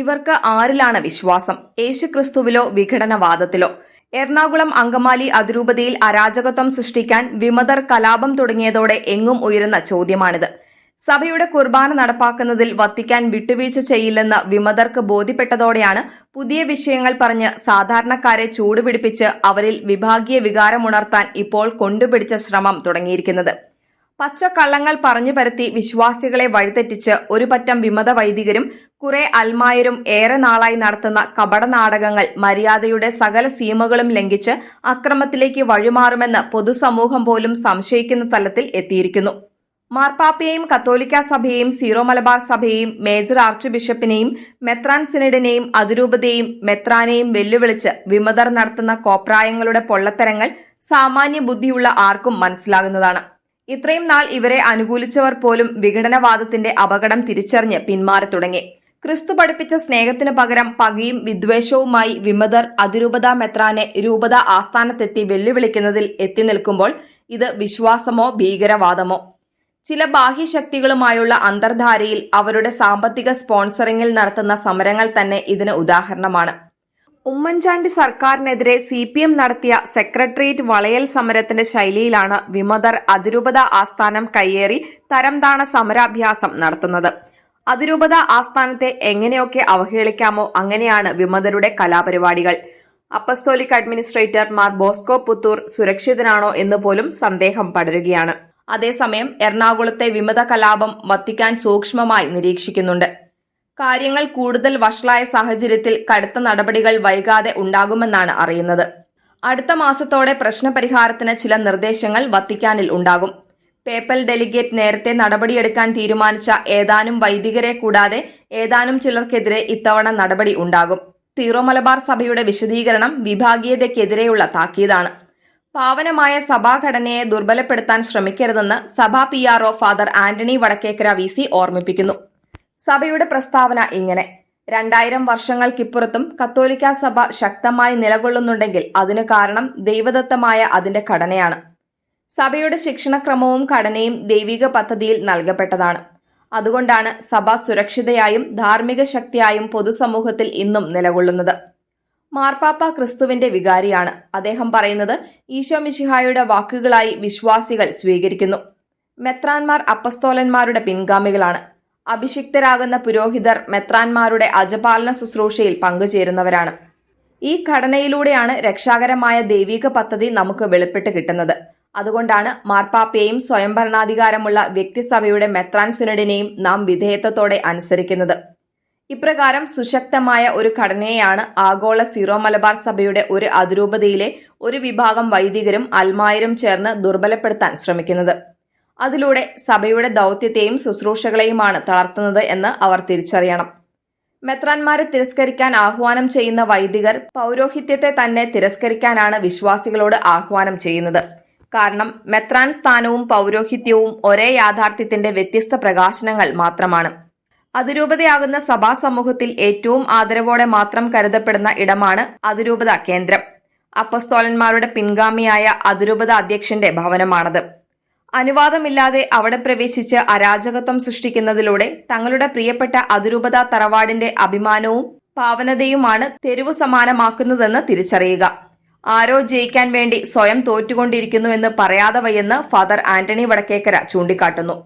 ഇവർക്ക് ആരിലാണ് വിശ്വാസം? യേശുക്രിസ്തുവിലോ വിഘടനവാദത്തിലോ? എറണാകുളം അങ്കമാലി അതിരൂപതയിൽ അരാജകത്വം സൃഷ്ടിക്കാൻ വിമതർ കലാപം തുടങ്ങിയതോടെ എങ്ങും ഉയരുന്ന ചോദ്യമാണിത്. സഭയുടെ കുർബാന നടപ്പാക്കുന്നതിൽ വത്തിക്കാൻ വിട്ടുവീഴ്ച ചെയ്യില്ലെന്ന് വിമതർക്ക് ബോധ്യപ്പെട്ടതോടെയാണ് പുതിയ വിഷയങ്ങൾ പറഞ്ഞ് സാധാരണക്കാരെ ചൂടുപിടിപ്പിച്ച് അവരിൽ വിഭാഗീയ വികാരമുണർത്താൻ ഇപ്പോൾ കൊണ്ടുപിടിച്ച ശ്രമം തുടങ്ങിയിരിക്കുന്നത്. പച്ചക്കള്ളങ്ങൾ പറഞ്ഞു പരത്തി വിശ്വാസികളെ വഴിതെറ്റിച്ച് ഒരു പറ്റം വിമത വൈദികരും കുറെ അൽമായരും ഏറെ നാളായി നടത്തുന്ന കപടനാടകങ്ങൾ മര്യാദയുടെ സകല സീമകളും ലംഘിച്ച് അക്രമത്തിലേക്ക് വഴിമാറുമെന്ന് പൊതുസമൂഹം പോലും സംശയിക്കുന്ന തലത്തിൽ എത്തിയിരിക്കുന്നു. മാർപ്പാപ്പയെയും കത്തോലിക്ക സഭയെയും സീറോ മലബാർ സഭയെയും മേജർ ആർച്ച് ബിഷപ്പിനെയും മെത്രാൻ സിനഡിനെയും അതിരൂപതയെയും മെത്രാനെയും വെല്ലുവിളിച്ച് വിമതർ നടത്തുന്ന കോപ്രായങ്ങളുടെ പൊള്ളത്തരങ്ങൾ സാമാന്യ ബുദ്ധിയുള്ള ആർക്കും മനസ്സിലാകുന്നതാണ്. ഇത്രയും നാൾ ഇവരെ അനുകൂലിച്ചവർ പോലും വിഘടനവാദത്തിന്റെ അപകടം തിരിച്ചറിഞ്ഞ് പിന്മാറി തുടങ്ങി. ക്രിസ്തു പഠിപ്പിച്ച സ്നേഹത്തിനു പകരം പകയും വിദ്വേഷവുമായി വിമതർ അതിരൂപതാ മെത്രാനെ രൂപതാ ആസ്ഥാനത്തെത്തി വെല്ലുവിളിക്കുന്നതിൽ എത്തി നിൽക്കുമ്പോൾ ഇത് വിശ്വാസമോ ഭീകരവാദമോ? ചില ബാഹ്യശക്തികളുമായുള്ള അന്തർധാരയിൽ അവരുടെ സാമ്പത്തിക സ്പോൺസറിംഗിൽ നടത്തുന്ന സമരങ്ങൾ തന്നെ ഇതിന് ഉദാഹരണമാണ്. ഉമ്മൻചാണ്ടി സർക്കാരിനെതിരെ CPM നടത്തിയ സെക്രട്ടേറിയറ്റ് വളയൽ സമരത്തിന്റെ ശൈലിയിലാണ് വിമതർ അതിരൂപത ആസ്ഥാനം കയ്യേറി തരംതാണ സമരാഭ്യാസം നടത്തുന്നത്. അതിരൂപത ആസ്ഥാനത്തെ എങ്ങനെയൊക്കെ അവഹേളിക്കാമോ അങ്ങനെയാണ് വിമതരുടെ കലാപരിപാടികൾ. Apostolic administrator Mar Bosco Puthur സുരക്ഷിതനാണോ എന്ന് പോലും സന്ദേഹം പടരുകയാണ്. അതേസമയം എറണാകുളത്തെ വിമത കലാപം വത്തിക്കാൻ സൂക്ഷ്മമായി നിരീക്ഷിക്കുന്നുണ്ട്. കാര്യങ്ങൾ കൂടുതൽ വഷളായ സാഹചര്യത്തിൽ കടുത്ത നടപടികൾ വൈകാതെ ഉണ്ടാകുമെന്നാണ് അറിയുന്നത്. അടുത്ത മാസത്തോടെ പ്രശ്നപരിഹാരത്തിന് ചില നിർദ്ദേശങ്ങൾ വത്തിക്കാനിൽ ഉണ്ടാകും. പേപ്പൽ ഡെലിഗേറ്റ് നേരത്തെ നടപടിയെടുക്കാൻ തീരുമാനിച്ച ഏതാനും വൈദികരെ കൂടാതെ ഏതാനും ചിലർക്കെതിരെ ഇത്തവണ നടപടി ഉണ്ടാകും. സീറോ മലബാർ സഭയുടെ വിശദീകരണം വിഭാഗീയതയ്ക്കെതിരെയുള്ള താക്കീതാണ്. പാവനമായ സഭാഘടനയെ ദുർബലപ്പെടുത്താൻ ശ്രമിക്കരുതെന്ന് സഭാ PRO father Antony Vadakkekkara VC ഓർമ്മിപ്പിക്കുന്നു. സഭയുടെ പ്രസ്താവന ഇങ്ങനെ: 2000 വർഷങ്ങൾക്കിപ്പുറത്തും കത്തോലിക്ക സഭ ശക്തമായി നിലകൊള്ളുന്നുണ്ടെങ്കിൽ അതിനു കാരണം ദൈവദത്തമായ അതിന്റെ ഘടനയാണ്. സഭയുടെ ശിക്ഷണക്രമവും ഘടനയും ദൈവിക പദ്ധതിയിൽ നൽകപ്പെട്ടതാണ്. അതുകൊണ്ടാണ് സഭ സുരക്ഷിതയായും ധാർമ്മിക ശക്തിയായും പൊതുസമൂഹത്തിൽ ഇന്നും നിലകൊള്ളുന്നത്. മാർപ്പാപ്പ ക്രിസ്തുവിന്റെ വികാരിയാണ്. അദ്ദേഹം പറയുന്നത് ഈശോ മിശിഹായുടെ വാക്കുകളായി വിശ്വാസികൾ സ്വീകരിക്കുന്നു. മെത്രാൻമാർ അപ്പസ്തോലന്മാരുടെ പിൻഗാമികളാണ്. അഭിഷിക്തരാകുന്ന പുരോഹിതർ മെത്രാൻമാരുടെ അജപാലന ശുശ്രൂഷയിൽ പങ്കുചേരുന്നവരാണ്. ഈ ഘടനയിലൂടെയാണ് രക്ഷാകരമായ ദൈവിക പദ്ധതി നമുക്ക് വെളിപ്പെട്ട് കിട്ടുന്നത്. അതുകൊണ്ടാണ് മാർപ്പാപ്പയെയും സ്വയംഭരണാധികാരമുള്ള വ്യക്തിസഭയുടെ മെത്രാൻ സിനഡിനെയും നാം വിധേയത്വത്തോടെ അനുസരിക്കുന്നത്. ഇപ്രകാരം സുശക്തമായ ഒരു ഘടനയെയാണ് ആഗോള സീറോ മലബാർ സഭയുടെ ഒരു അതിരൂപതയിലെ ഒരു വിഭാഗം വൈദികരും അൽമായരും ചേർന്ന് ദുർബലപ്പെടുത്താൻ ശ്രമിക്കുന്നത്. അതിലൂടെ സഭയുടെ ദൗത്യത്തെയും ശുശ്രൂഷകളെയുമാണ് തളർത്തുന്നത് എന്ന് അവർ തിരിച്ചറിയണം. മെത്രാൻമാരെ തിരസ്കരിക്കാൻ ആഹ്വാനം ചെയ്യുന്ന വൈദികർ പൗരോഹിത്യത്തെ തന്നെ തിരസ്കരിക്കാനാണ് വിശ്വാസികളോട് ആഹ്വാനം ചെയ്യുന്നത്. കാരണം മെത്രാൻ സ്ഥാനവും പൗരോഹിത്യവും ഒരേ യാഥാർത്ഥ്യത്തിന്റെ വ്യത്യസ്ത പ്രകാശനങ്ങൾ മാത്രമാണ്. അതിരൂപതയാകുന്ന സഭാ സമൂഹത്തിൽ ഏറ്റവും ആദരവോടെ മാത്രം കരുതപ്പെടുന്ന ഇടമാണ് അതിരൂപത കേന്ദ്രം. അപ്പസ്തോലന്മാരുടെ പിൻഗാമിയായ അതിരൂപത അധ്യക്ഷന്റെ ഭവനമാണത്. അനുവാദമില്ലാതെ അവിടെ പ്രവേശിച്ച് അരാജകത്വം സൃഷ്ടിക്കുന്നതിലൂടെ തങ്ങളുടെ പ്രിയപ്പെട്ട അതിരൂപത തറവാടിന്റെ അഭിമാനവും പാവനതയുമാണ് തെരുവു സമാനമാക്കുന്നതെന്ന് തിരിച്ചറിയുക. ആരോ ജയിക്കാൻ വേണ്ടി സ്വയം തോറ്റുകൊണ്ടിരിക്കുന്നുവെന്ന് പറയാതെ വയ്യെന്ന് ഫാദർ ആന്റണി വടക്കേക്കര ചൂണ്ടിക്കാട്ടുന്നു.